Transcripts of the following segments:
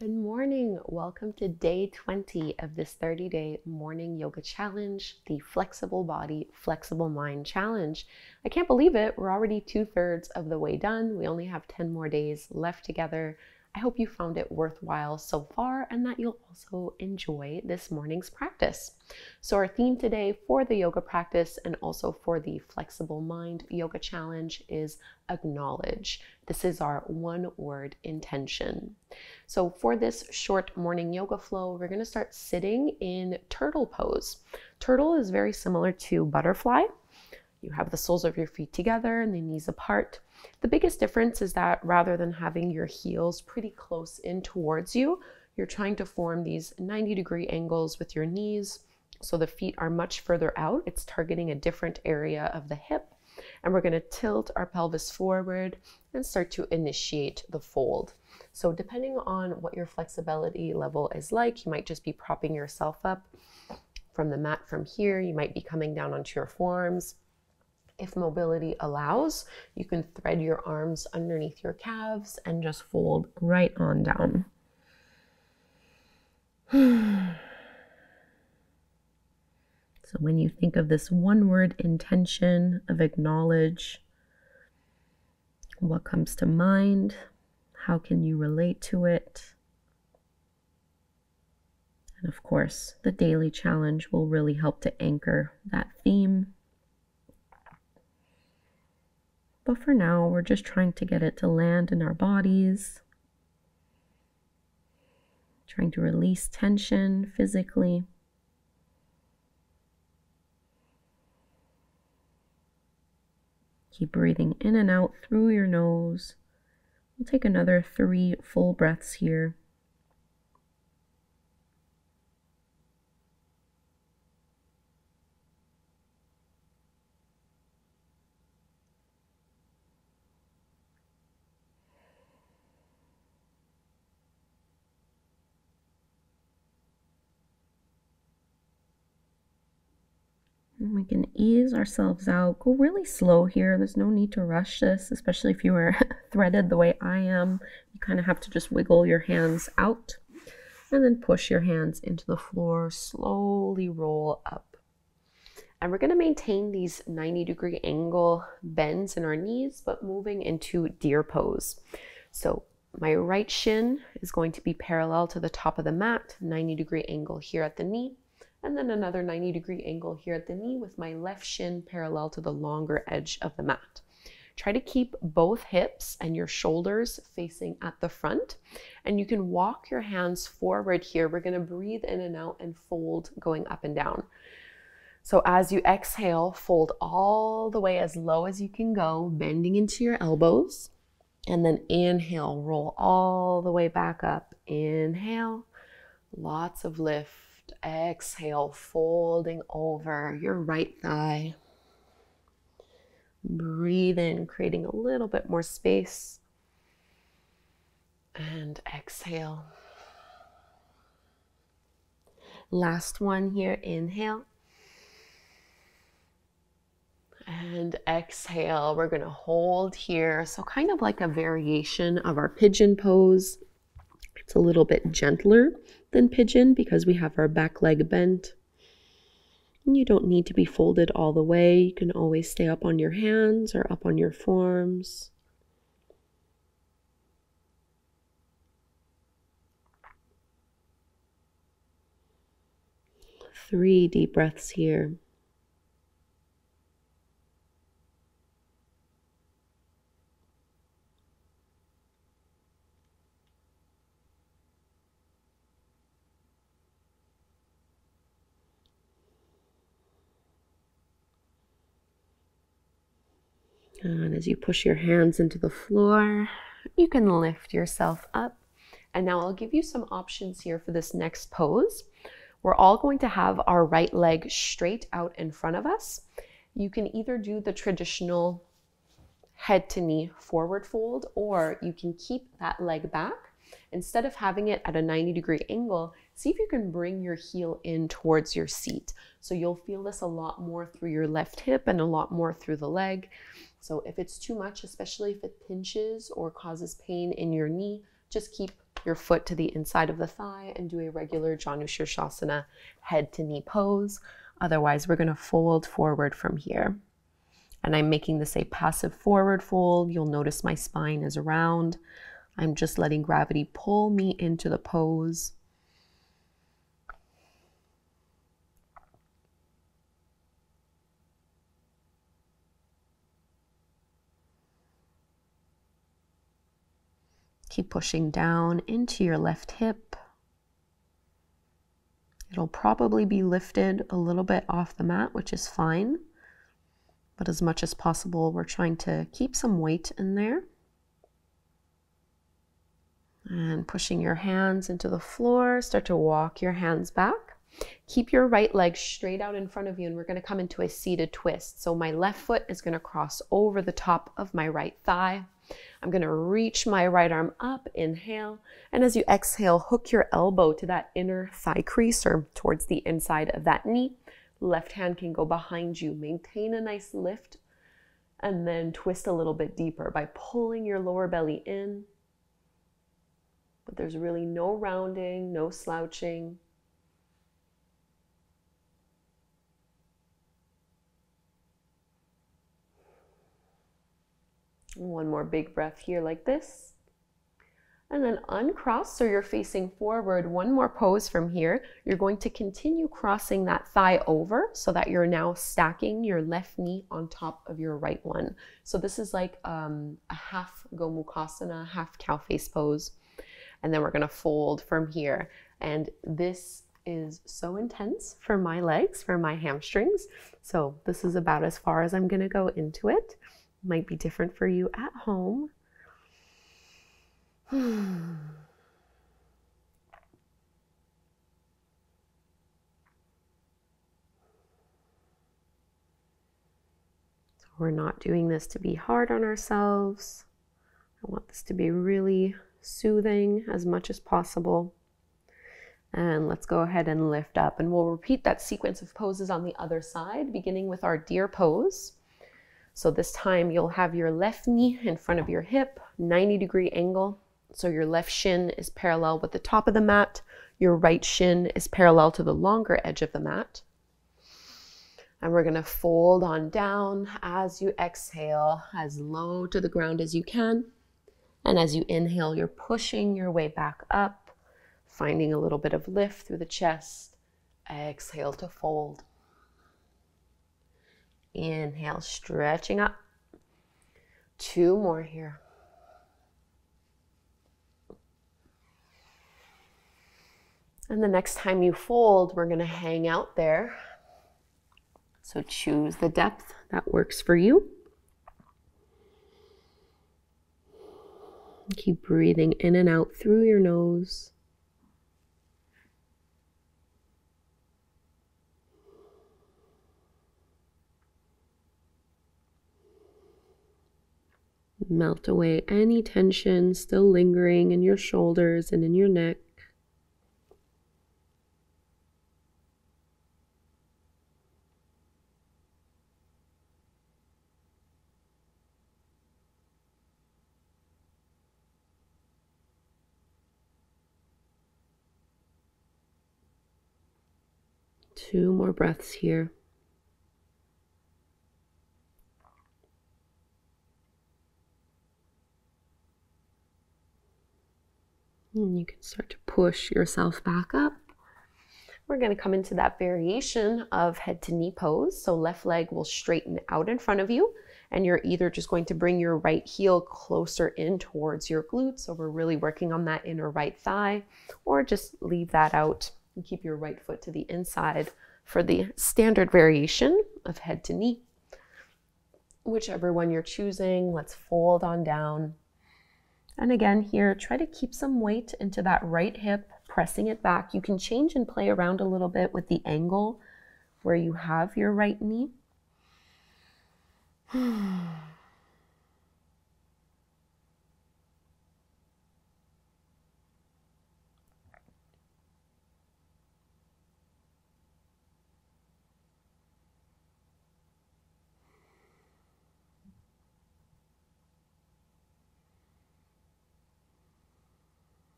Good morning. Welcome to day 20 of this 30-day morning yoga challenge, the Flexible Body, Flexible Mind Challenge. I can't believe it. We're already 2/3 of the way done. We only have 10 more days left together. I hope you found it worthwhile so far and that you'll also enjoy this morning's practice. So our theme today for the yoga practice and also for the Flexible Mind Yoga Challenge is acknowledge. This is our one-word intention. So for this short morning yoga flow, we're going to start sitting in turtle pose. Turtle is very similar to butterfly. You have the soles of your feet together and the knees apart. The biggest difference is that rather than having your heels pretty close in towards you, you're trying to form these 90-degree angles with your knees. So the feet are much further out. It's targeting a different area of the hip. And we're going to tilt our pelvis forward and start to initiate the fold. So depending on what your flexibility level is like, you might just be propping yourself up from the mat from here. You might be coming down onto your forearms. If mobility allows, you can thread your arms underneath your calves and just fold right on down. So when you think of this one-word intention of acknowledge, what comes to mind? How can you relate to it? And of course, the daily challenge will really help to anchor that theme. But for now, we're just trying to get it to land in our bodies, trying to release tension physically. Keep breathing in and out through your nose. We'll take another 3 full breaths here. And we can ease ourselves out. Go really slow here. There's no need to rush this, especially if you are threaded the way I am. You kind of have to just wiggle your hands out and then push your hands into the floor. Slowly roll up. And we're going to maintain these 90-degree angle bends in our knees, but moving into deer pose. So my right shin is going to be parallel to the top of the mat, 90-degree angle here at the knee. And then another 90-degree angle here at the knee with my left shin parallel to the longer edge of the mat. Try to keep both hips and your shoulders facing at the front. And you can walk your hands forward here. We're going to breathe in and out and fold going up and down. So as you exhale, fold all the way as low as you can go, bending into your elbows. And then inhale, roll all the way back up. Inhale, lots of lift. Exhale, folding over your right thigh. Breathe in, creating a little bit more space. And exhale. Last one here, inhale. And exhale, we're going to hold here. So kind of like a variation of our pigeon pose. It's a little bit gentler than pigeon because we have our back leg bent. And you don't need to be folded all the way. You can always stay up on your hands or up on your forearms. Three deep breaths here. And as you push your hands into the floor, you can lift yourself up. And now I'll give you some options here for this next pose. We're all going to have our right leg straight out in front of us. You can either do the traditional head to knee forward fold, or you can keep that leg back. Instead of having it at a 90-degree angle, see if you can bring your heel in towards your seat. So you'll feel this a lot more through your left hip and a lot more through the leg. So if it's too much, especially if it pinches or causes pain in your knee, just keep your foot to the inside of the thigh and do a regular Janu Shirshasana head to knee pose. Otherwise, we're going to fold forward from here. And I'm making this a passive forward fold. You'll notice my spine is round. I'm just letting gravity pull me into the pose. Keep pushing down into your left hip. It'll probably be lifted a little bit off the mat, which is fine. But as much as possible, we're trying to keep some weight in there. And pushing your hands into the floor, start to walk your hands back. Keep your right leg straight out in front of you, and we're going to come into a seated twist. So my left foot is going to cross over the top of my right thigh. I'm going to reach my right arm up, inhale, and as you exhale, hook your elbow to that inner thigh crease or towards the inside of that knee. Left hand can go behind you. Maintain a nice lift, and then twist a little bit deeper by pulling your lower belly in. But there's really no rounding, no slouching. One more big breath here like this. And then uncross, so you're facing forward. One more pose from here. You're going to continue crossing that thigh over so that you're now stacking your left knee on top of your right one. So this is like a half Gomukhasana, half cow face pose. And then we're going to fold from here. And this is so intense for my legs, for my hamstrings. So this is about as far as I'm going to go into it. Might be different for you at home. So we're not doing this to be hard on ourselves. I want this to be really soothing as much as possible. And let's go ahead and lift up, and we'll repeat that sequence of poses on the other side, beginning with our deer pose. So this time you'll have your left knee in front of your hip, 90-degree angle. So your left shin is parallel with the top of the mat. Your right shin is parallel to the longer edge of the mat. And we're going to fold on down as you exhale, as low to the ground as you can. And as you inhale, you're pushing your way back up, finding a little bit of lift through the chest. Exhale to fold. Inhale, stretching up. 2 more here. And the next time you fold, we're going to hang out there. So choose the depth that works for you. Keep breathing in and out through your nose. Melt away any tension still lingering in your shoulders and in your neck. Two more breaths here. And you can start to push yourself back up. We're going to come into that variation of head to knee pose. So left leg will straighten out in front of you, and you're either just going to bring your right heel closer in towards your glutes, so we're really working on that inner right thigh, or just leave that out and keep your right foot to the inside for the standard variation of head to knee. Whichever one you're choosing, let's fold on down. And again here, try to keep some weight into that right hip, pressing it back. You can change and play around a little bit with the angle where you have your right knee.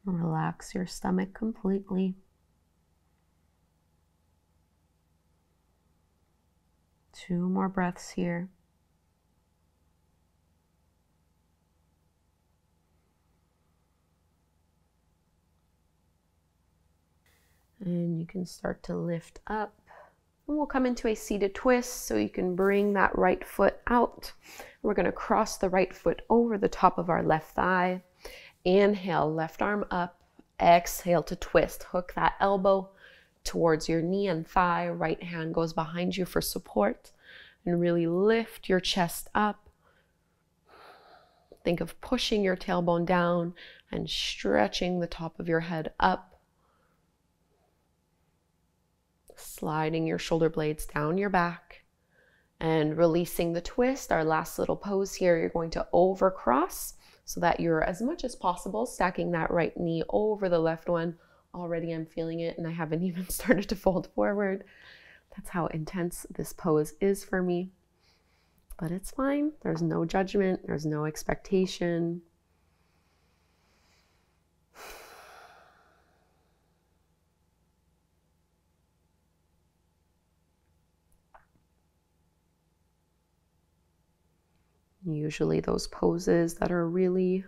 Relax your stomach completely. 2 more breaths here. And you can start to lift up. And we'll come into a seated twist, so you can bring that right foot out. We're going to cross the right foot over the top of our left thigh. Inhale, left arm up. Exhale to twist. Hook that elbow towards your knee and thigh. Right hand goes behind you for support. And really lift your chest up. Think of pushing your tailbone down and stretching the top of your head up. Sliding your shoulder blades down your back and releasing the twist. Our last little pose here, you're going to overcross so that you're, as much as possible, stacking that right knee over the left one. Already I'm feeling it, and I haven't even started to fold forward. That's how intense this pose is for me. But it's fine. There's no judgment. There's no expectation. Usually those poses that are really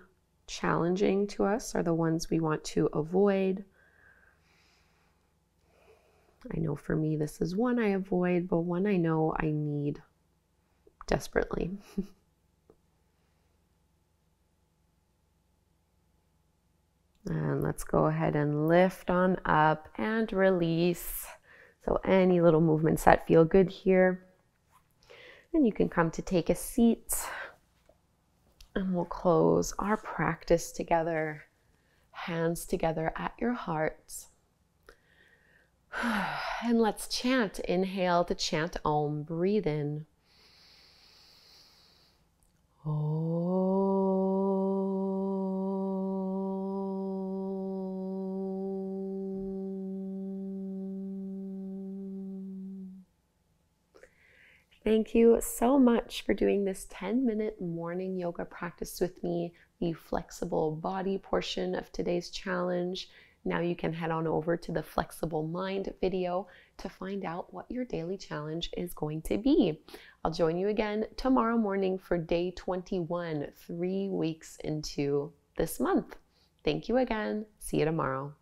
challenging to us are the ones we want to avoid. I know for me this is one I avoid, but one I know I need desperately. And let's go ahead and lift on up and release. So any little movements that feel good here. And you can come to take a seat. And we'll close our practice together, hands together at your heart. And let's chant. Inhale to chant Om. Breathe in. Om. Thank you so much for doing this 10-minute morning yoga practice with me, the flexible body portion of today's challenge. Now you can head on over to the flexible mind video to find out what your daily challenge is going to be. I'll join you again tomorrow morning for day 21, 3 weeks into this month. Thank you again. See you tomorrow.